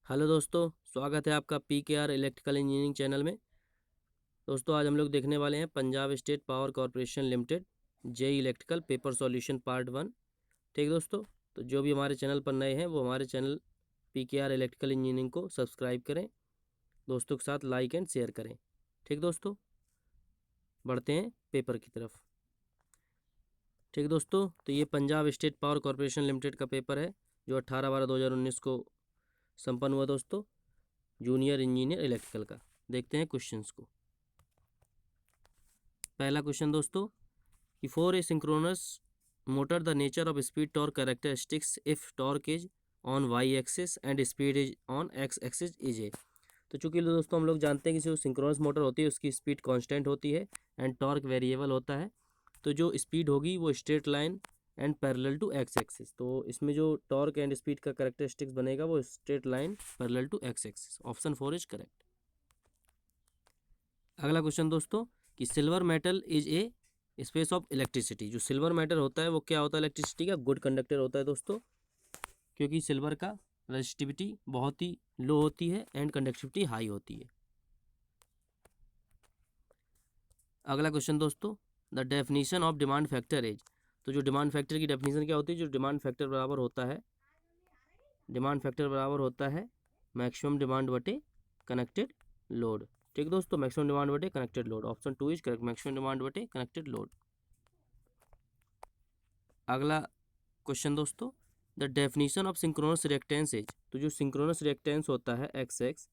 Hello दोस्तों, स्वागत है आपका PKR इलेक्ट्रिकल इंजीनियरिंग चैनल में। दोस्तों आज हम लोग देखने वाले हैं Punjab state power corporation limited JE electrical paper solution part 1। ठीक दोस्तों, तो जो भी हमारे चैनल पर नए हैं वो हमारे चैनल PKR इलेक्ट्रिकल इंजीनियरिंग को सब्सक्राइब करें, दोस्तों के साथ लाइक एंड शेयर करें। ठीक दोस्तों, बढ़ते हैं पेपर की तरफ। ठीक दोस्तों, तो ये Punjab state power corporation limited का पेपर है जो 18/12/2019 को संपन्न हुआ दोस्तों, जूनियर इंजीनियर इलेक्ट्रिकल का। देखते हैं क्वेश्चंस को। पहला क्वेश्चन दोस्तों कि for a synchronous motor the nature of speed torque characteristics if torque is on Y axis and speed is on X axis is a. तो चूंकि दोस्तों हम लोग जानते हैं कि जो सिंक्रोनस मोटर होती है उसकी स्पीड कांस्टेंट होती है एंड टॉर्क वेरिएबल होता है, तो जो स्पीड होगी वो straight line and parallel to X axis. तो इसमें जो टॉर्क एंड स्पीड का कैरेक्टरिस्टिक्स बनेगा वो straight line parallel to X axis. Option 4 is correct. अगला क्वेश्चन दोस्तों कि silver metal is a space of electricity. जो सिल्वर मेटल होता है वो क्या होता है? इलेक्ट्रिसिटी का गुड कंडक्टर होता है दोस्तों, क्योंकि सिल्वर का रेजिस्टिविटी बहुत ही लो होती है एंड कंडक्टिविटी हाई होती है। अगला क्वेश्चन दोस्तों, the definition of demand factor is. तो जो डिमांड फैक्टर की डेफिनेशन क्या होती है? जो डिमांड फैक्टर बराबर होता है, डिमांड फैक्टर बराबर होता है मैक्सिमम डिमांड बटे कनेक्टेड लोड। ठीक दोस्तों, मैक्सिमम डिमांड बटे connected load. Option 2 is correct, maximum demand बटे कनेक्टेड लोड। अगला क्वेश्चन दोस्तों, the definition of synchronous reactance is. तो जो सिंक्रोनस रिएक्टेंस होता है एक्स एक्स,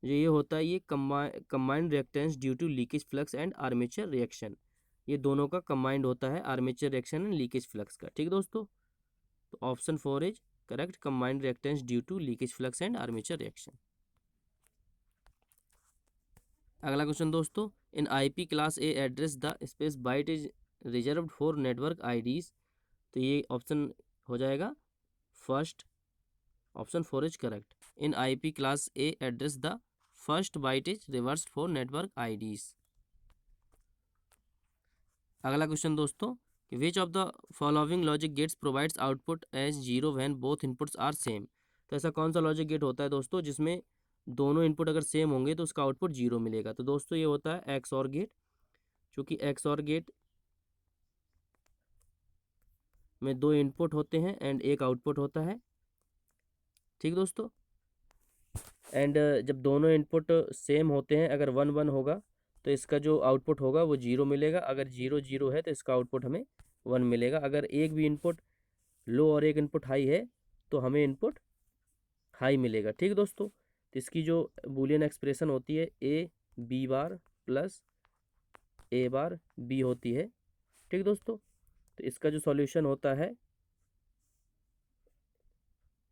ये होता है ये combined reactance due to leakage flux and armature reaction. ये दोनों का कंबाइंड होता है armature reaction and leakage flux का। ठीक दोस्तों, तो option 4 is correct, combined reactance due to leakage flux and armature reaction. अगला क्वेश्चन दोस्तों, in IP class A address the space byte is reserved for network IDs। तो ये option हो जाएगा first. Option 4 is correct, in IP class A address the first byte is reversed for network IDs। अगला question दोस्तों, which of the following logic gates provides output as zero when both inputs are same. तो ऐसा कौन सा logic gate होता है दोस्तों जिसमें दोनों इनपुट अगर सेम होंगे तो उसका आउटपुट जीरो मिलेगा? तो दोस्तों ये होता है XOR गेट, क्योंकि XOR गेट में दो इनपुट होते हैं एंड एक आउटपुट होता है। ठीक दोस्तों, एंड जब दोनों इनपुट सेम होते हैं, अगर 1 1 होगा तो इसका जो आउटपुट होगा वो जीरो मिलेगा, अगर 0 0 है तो इसका आउटपुट हमें 1 मिलेगा। अगर एक भी इनपुट लो और एक इनपुट हाई है तो हमें इनपुट हाई मिलेगा। ठीक दोस्तों, तो इसकी जो बूलियन एक्सप्रेशन होती है A B bar plus A bar B होती है। ठीक दोस्तों, तो इसका जो सॉल्यूशन होता है,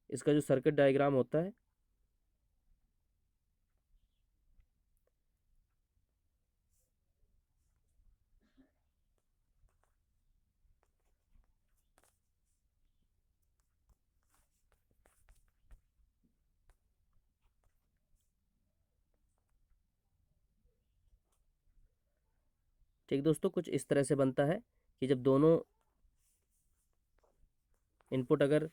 इसका जो सर्किट डायग्राम होता है, ठीक दोस्तों, कुछ इस तरह से बनता है कि जब दोनों इनपुट अगर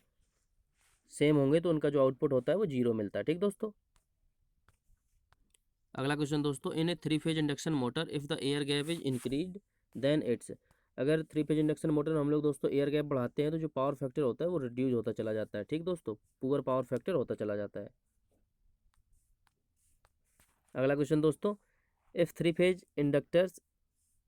सेम होंगे तो उनका जो आउटपुट होता है वो जीरो मिलता है। ठीक दोस्तों, अगला क्वेश्चन दोस्तों, in a 3 phase induction motor if the air gap is increase then its. अगर 3 फेज इंडक्शन मोटर में हम लोग दोस्तों एयर गैप बढ़ाते हैं तो जो पावर फैक्टर होता है वो रिड्यूज होता चला जाता है। ठीक दोस्तों, पुअर पावर फैक्टर होता चला जाता है। अगला क्वेश्चन दोस्तों, if 3 phase inductors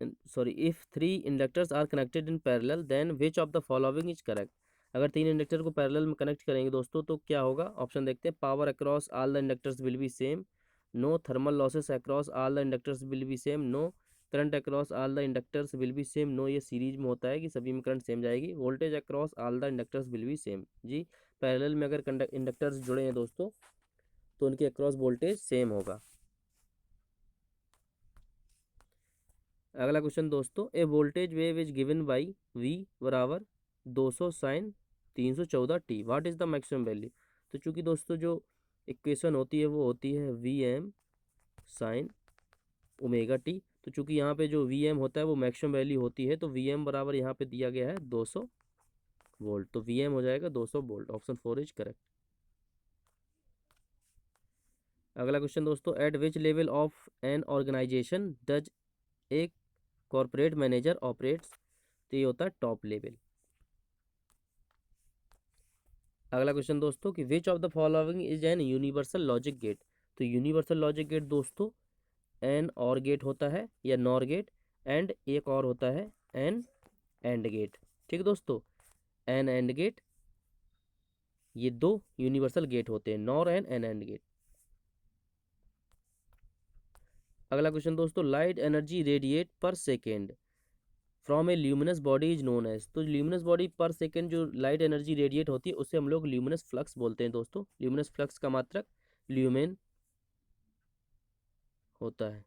if 3 inductors are connected in parallel then which of the following is correct. अगर 3 इंडक्टर को पैरेलल में कनेक्ट करेंगे दोस्तों तो क्या होगा? ऑप्शन देखते हैं, power across all the inductors will be same, no thermal losses across all the inductors will be same, no current across all the inductors will be same, no ये series में होता है कि सभी में करंट सेम जाएगी, voltage across all the inductors will be same. जी, parallel में अगर इंडक्टर्स जुड़े हैं दोस्तों तो उनके अक्रॉस वोल्टेज सेम होगा। अगला क्वेश्चन दोस्तों, a voltage wave is given by V बराबर 200 sine 314t, what is the maximum value. तो चूंकि दोस्तों जो इक्वेशन होती है वो होती है VM साइन ओमेगा टी, तो चूंकि यहाँ पे जो VM होता है वो मैक्सिमम वैल्यू होती है, तो VM बराबर यहाँ पे दिया गया है 200 वोल्ट, तो VM हो जाएगा 200 वोल्ट। Option 4 is correct. अगला क्वेश्चन दोस्तों, at which level of an organization does a corporate manager operates? तो ये होता है टॉप लेवल। अगला क्वेश्चन दोस्तों कि which of the following is an universal logic gate? तो यूनिवर्सल लॉजिक गेट दोस्तों एन और गेट होता है या नॉर गेट, एंड एक और होता है एन एंड गेट। ठीक है दोस्तों, एन एंड गेट, ये दो यूनिवर्सल गेट होते हैं, नॉर एन एंड गेट। अगला क्वेश्चन दोस्तों, light energy radiate per second from a luminous body is known as? तो ल्यूमिनस बॉडी पर सेकेंड जो लाइट एनर्जी रेडिएट होती है उसे हम लोग ल्यूमिनस फ्लक्स बोलते हैं दोस्तों। ल्यूमिनस फ्लक्स का मात्रक ल्यूमेन होता है।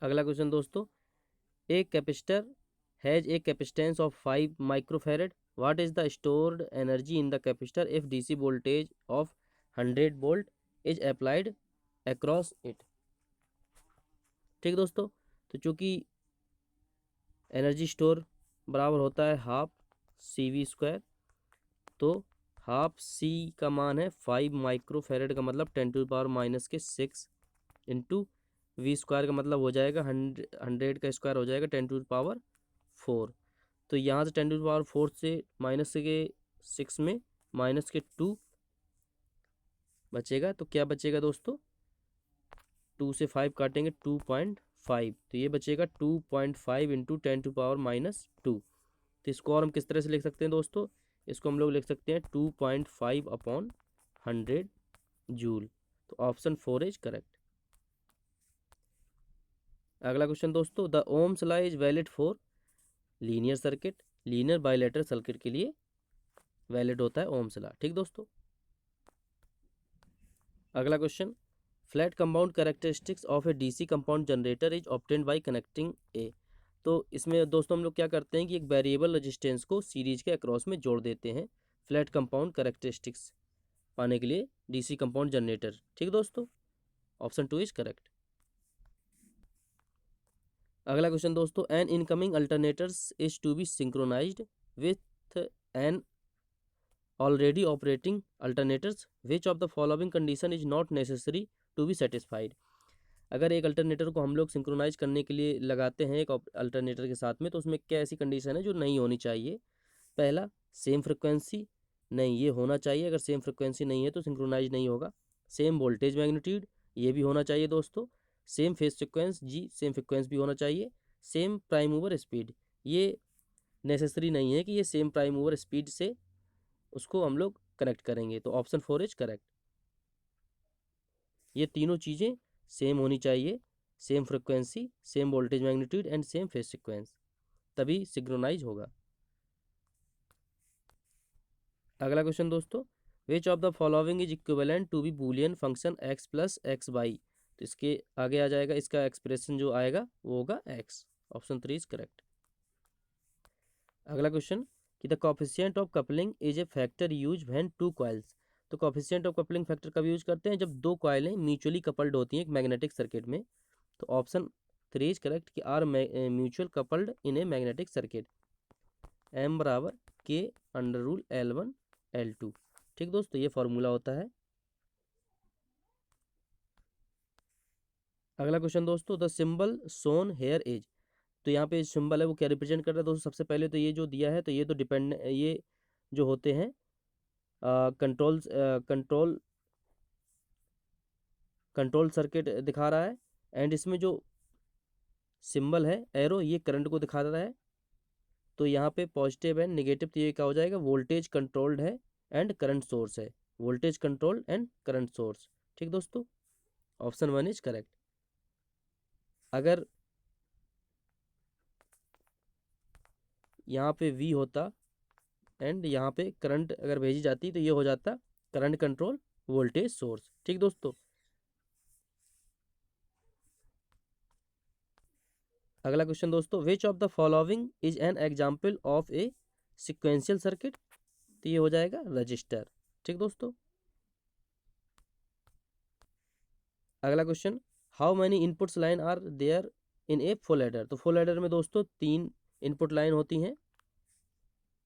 अगला क्वेश्चन दोस्तों, a capacitor has a capacitance of 5 microfarad, what is the stored energy in the capacitor if DC voltage of 100 volt is applied across it? ठीक दोस्तों, तो चूंकि एनर्जी स्टोर बराबर होता है हाफ CV², तो हाफ सी का मान है 5 माइक्रोफैरड का मतलब 10⁻⁻6 इंटू V² का मतलब हो जाएगा 100 का स्क्वायर हो जाएगा 10⁻4। तो यहाँ से 10⁻4 से -6 में -2 बचेगा, तो क्या बचेगा दोस्तों, 2 से 5 काटेंगे 2.5, तो ये बचेगा 2.5 इंटू 10⁻²। तो इसको और हम किस तरह से लिख सकते हैं दोस्तों, इसको हम लोग लिख सकते हैं 2.5/100 जूल। तो ऑप्शन 4 इज करेक्ट। अगला क्वेश्चन दोस्तों, the Ohm's law is valid for linear circuit, linear bilateral circuit के लिए वैलिड होता है ओम्स लॉ। ठीक दोस्तों, अगला question, flat compound characteristics of a DC compound generator is obtained by connecting a? तो इसमें दोस्तों हम लोग क्या करते हैं कि एक वेरिएबल रेजिस्टेंस को सीरीज के अक्रॉस में जोड़ देते हैं फ्लैट कंपाउंड कैरेक्टरिस्टिक्स पाने के लिए डीसी कंपाउंड जनरेटर। ठीक दोस्तों, ऑप्शन 2 इज करेक्ट। अगला क्वेश्चन दोस्तों, an incoming alternators is to be synchronized with an already operating alternators, which of the following condition is not necessary to be satisfied? अगर एक alternator को हम लोग synchronise करने के लिए लगाते हैं एक अल्टरनेटर के साथ में, तो उसमें क्या ऐसी कंडीशन है जो नहीं होनी चाहिए? पहला, सेम फ्रिक्वेंसी, नहीं ये होना चाहिए, अगर सेम फ्रिक्वेंसी नहीं है तो सिंक्रोनाइज नहीं होगा। सेम वोल्टेज मैग्नीट्यूड, ये भी होना चाहिए दोस्तों। सेम फेज सीक्वेंस, जी सेम फ्रिक्वेंस भी होना चाहिए। सेम प्राइम मूवर स्पीड, ये नेसेसरी नहीं है कि ये सेम प्राइम मूवर स्पीड से उसको हम लोग कनेक्ट करेंगे। तो ऑप्शन 4 इज करेक्ट। ये तीनों चीज़ें सेम होनी चाहिए, same frequency, same voltage magnitude and same phase sequence, तभी सिंक्रोनाइज होगा। अगला क्वेश्चन दोस्तों, which of the following is equivalent to be Boolean function x plus x/y? तो इसके आगे आ जाएगा, इसका एक्सप्रेशन जो आएगा वो होगा x। Option 3 is correct. अगला क्वेश्चन कि the coefficient of coupling is a factor use when two coils? तो कोफिशिएंट ऑफ कपलिंग फैक्टर कब यूज करते हैं? जब दो कॉइलें म्यूचुअली कपल्ड होती हैं एक मैग्नेटिक सर्किट में। तो ऑप्शन 3 इज करेक्ट कि are mutual coupled in a magnetic circuit, M बराबर K√L1L2। ठीक दोस्तों, ये फॉर्मूला होता है। अगला क्वेश्चन दोस्तों, the symbol shown here is? तो यहाँ पे सिंबल है वो क्या रिप्रेजेंट कर रहा है दोस्तों? सबसे पहले तो ये जो दिया है तो ये तो डिपेंड, ये जो होते हैं कंट्रोल सर्किट दिखा रहा है, एंड इसमें जो सिंबल है एरो ये करंट को दिखा रहा है। तो यहाँ पे पॉजिटिव एंड नेगेटिव, तो ये क्या हो जाएगा, वोल्टेज कंट्रोल्ड है एंड करंट सोर्स है, voltage control and current source. ठीक दोस्तों, ऑप्शन 1 इज करेक्ट। अगर यहाँ पे V होता एंड यहाँ पे करंट अगर भेजी जाती तो ये हो जाता करंट कंट्रोल वोल्टेज सोर्स। ठीक दोस्तों, अगला क्वेश्चन दोस्तों, which of the following is an example of a sequential circuit? तो ये हो जाएगा रजिस्टर। ठीक दोस्तों, अगला question, how many inputs line are there in a full adder? तो फुल एडर में दोस्तों 3 इनपुट लाइन होती हैं।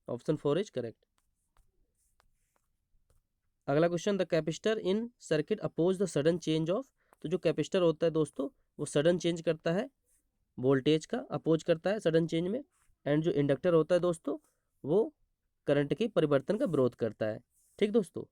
Option 4 is correct. अगला question, the capacitor in circuit oppose the sudden change of. तो जो कैपेसिटर होता है दोस्तों वो सडन चेंज करता है वोल्टेज का, अपोज करता है सडन चेंज में। एंड जो इंडक्टर होता है दोस्तों वो करंट के परिवर्तन का विरोध करता है। ठीक दोस्तों।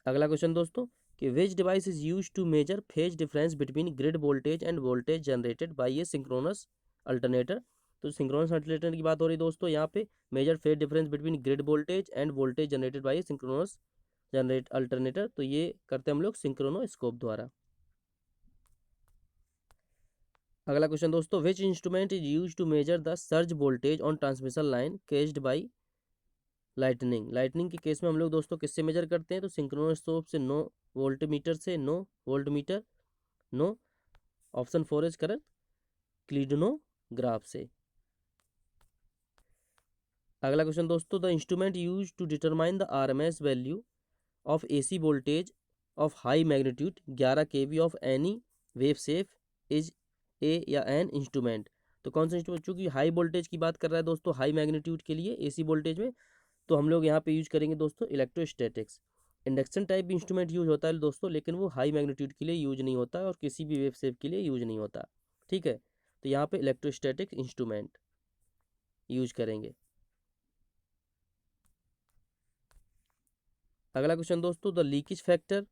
अगला क्वेश्चन दोस्तों कि which device is use to measure phase difference between grid voltage and voltage generated by a synchronous alternator. तो सिंक्रोनस अल्टरनेटर की बात हो रही है दोस्तों यहाँ पे। Measure phase difference between grid voltage and voltage generated by a synchronous generate alternator. तो ये करते हैं हम लोग सिंक्रोनोस्कोप द्वारा। अगला क्वेश्चन दोस्तों, which instrument is use to measure the surge voltage on transmission line caused by lightning. Lightning के केस में हम लोग दोस्तों किससे मेजर करते हैं? तो सिंक्रोनोस्कोप से, नो वोल्टमीटर से, no voltmeter, no. Option 4 is correct, klydonograph से। अगला क्वेश्चन दोस्तों, the instrument use to determine the RMS value of AC voltage of high magnitude 11 kV of any wave shape is a या an instrument. तो कौन सा instrument? चूंकि high voltage की बात कर रहा है दोस्तों, हाई मैग्नीट्यूड के लिए एसी वोल्टेज में, तो हम लोग यहाँ पे यूज करेंगे दोस्तों इलेक्ट्रोस्टैटिक्स। इंडक्शन टाइप भी इंस्ट्रूमेंट यूज होता है दोस्तों, लेकिन वो हाई मैग्नीट्यूड के लिए यूज नहीं होता और किसी भी वेव शेप के लिए यूज नहीं होता। ठीक है, तो यहाँ पे इलेक्ट्रोस्टैटिक इंस्ट्रूमेंट यूज करेंगे। अगला क्वेश्चन दोस्तों, the leakage factor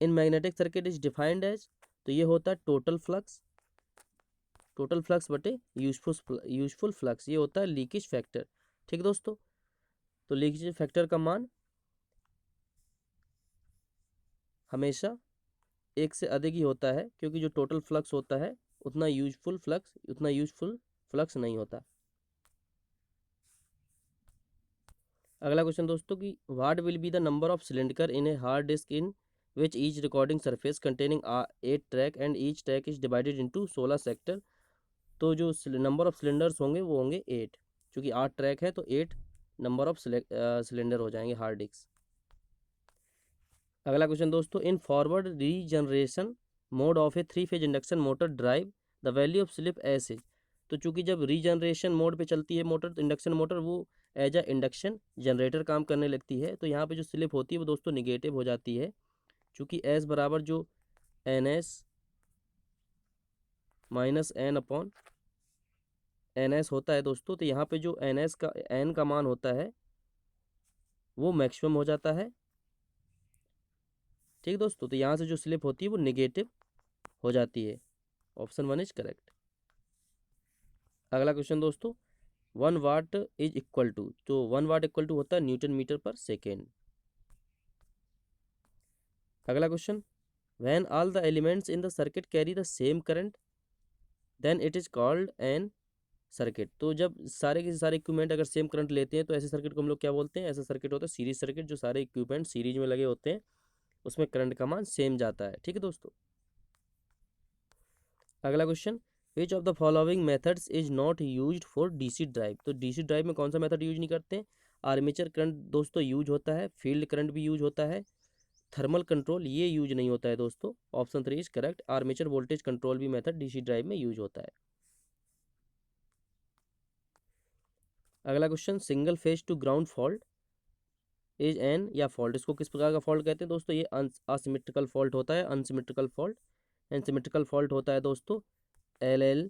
in magnetic circuit is defined as. तो ये होता है टोटल फ्लक्स बटे यूजफुल फ्लक्स, ये होता है लीकेज फैक्टर। ठीक दोस्तों। तो लीकेज फैक्टर का मान हमेशा एक से अधिक ही होता है, क्योंकि जो टोटल फ्लक्स होता है उतना यूजफुल फ्लक्स नहीं होता। अगला क्वेश्चन दोस्तों कि what will be the number of cylinder in a hard disk in which each recording surface containing 8 track and each track is divided into 16 sector. तो जो नंबर ऑफ सिलेंडर्स होंगे वो होंगे 8, क्योंकि 8 ट्रैक है तो 8 नंबर ऑफ सिलेंडर हो जाएंगे हार्ड डिस्क। अगला क्वेश्चन दोस्तों, in forward regeneration mode of A 3 phase induction motor drive the value of slip S is. तो चूंकि जब रीजनरेशन मोड पे चलती है मोटर, तो इंडक्शन मोटर, वो एज अ इंडक्शन जनरेटर काम करने लगती है, तो यहाँ पे जो स्लिप होती है वो दोस्तों निगेटिव हो जाती है, चूंकि एस बराबर जो N S minus N upon N S होता है दोस्तों, तो यहाँ पे जो एन एस का एन का मान होता है वो मैक्सिमम हो जाता है। ठीक दोस्तों, तो यहाँ से जो स्लिप होती है वो निगेटिव हो जाती है। Option 1 is correct. अगला क्वेश्चन दोस्तों, 1 वाट इज इक्वल टू। तो 1 वाट इक्वल टू होता है न्यूटन मीटर पर सेकेंड। अगला question, when all the elements in the circuit carry the same current then it is called an circuit. तो जब सारे के सारे इक्विपमेंट अगर सेम करंट लेते हैं तो ऐसे सर्किट को हम लोग क्या बोलते हैं? ऐसा सर्किट होता है सीरीज सर्किट, जो सारे इक्विपमेंट सीरीज में लगे होते हैं, उसमें करंट का मान सेम जाता है। ठीक है दोस्तों। अगला question, which of the following methods is not used for DC drive. तो डीसी ड्राइव में कौन सा मेथड यूज नहीं करते हैं? आर्मेचर करंट दोस्तों यूज होता है, फील्ड करंट भी यूज होता है, थर्मल कंट्रोल ये यूज नहीं होता है दोस्तों। Option 3 is correct, armature voltage control भी मेथड डीसी ड्राइव में यूज होता है। अगला question, single phase two ground fault is an या फॉल्ट। इसको किस प्रकार का फॉल्ट कहते हैं दोस्तों? ये असिमेट्रिकल फॉल्ट होता है, अनसिमेट्रिकल फॉल्ट। एनसिमेट्रिकल फॉल्ट होता है दोस्तों L L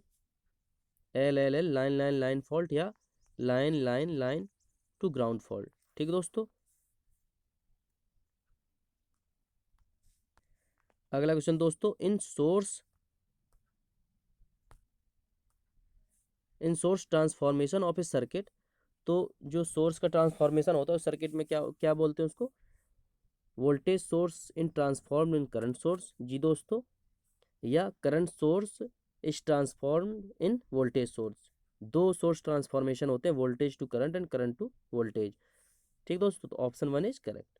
line line line fault या line line line to ground fault. ठीक है दोस्तों। अगला क्वेश्चन दोस्तों, in source transformation of a circuit. तो जो सोर्स का ट्रांसफॉर्मेशन होता है उस सर्किट में क्या क्या बोलते हैं उसको? Voltage source in transform in current source, जी दोस्तों, या current source is transformed in voltage source. दो सोर्स ट्रांसफॉर्मेशन होते हैं, voltage to current and current to voltage. ठीक दोस्तों, तो ऑप्शन 1 इज करेक्ट।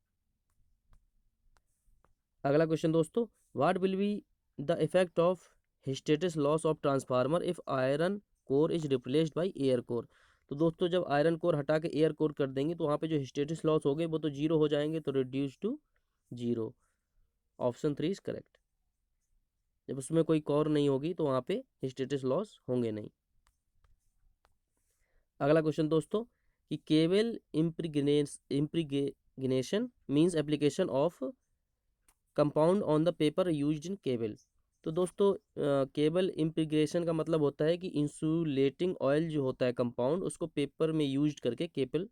अगला क्वेश्चन दोस्तों, what will be the effect of hysteresis loss of transformer if iron core is replaced by air core. तो दोस्तों जब आयरन कोर हटा के एयर कोर कर देंगे तो वहाँ पे जो हिस्टेरेसिस लॉस हो गए वो तो जीरो हो जाएंगे, तो reduce to zero. Option 3 is correct. जब उसमें कोई कोर नहीं होगी तो वहाँ पे हिस्टेरेसिस लॉस होंगे नहीं। अगला क्वेश्चन दोस्तों कि cable impregnation means application of compound on the paper used in cable. तो दोस्तों केबल इम्प्रीग्रेशन का मतलब होता है कि इंसुलेटिंग ऑयल जो होता है कंपाउंड, उसको पेपर में यूज करके केबल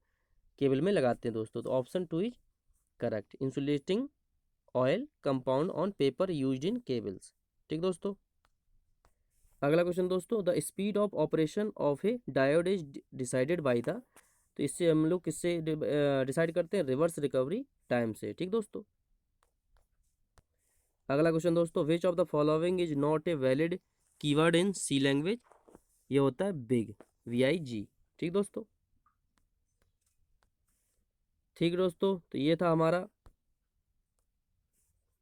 केबल में लगाते हैं दोस्तों। तो option 2 is correct, insulating oil compound on paper used in cables. ठीक दोस्तों। अगला क्वेश्चन दोस्तों, the speed of operation of A diode is decided by the, तो इससे हम लोग किससे डिसाइड करते हैं, रिवर्स रिकवरी टाइम से। ठीक दोस्तों। अगला क्वेश्चन दोस्तों, which of the following is not a valid keyword in C language. ये होता है बिग, VIG। ठीक दोस्तों। ठीक दोस्तों, तो ये था हमारा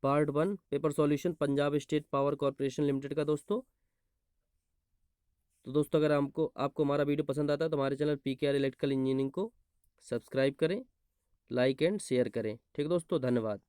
part 1 paper solution Punjab state power corporation limited का दोस्तों। तो दोस्तों अगर आपको हमारा वीडियो पसंद आता है तो हमारे चैनल PKR इलेक्ट्रिकल इंजीनियरिंग को सब्सक्राइब करें, लाइक एंड शेयर करें। ठीक दोस्तों, धन्यवाद।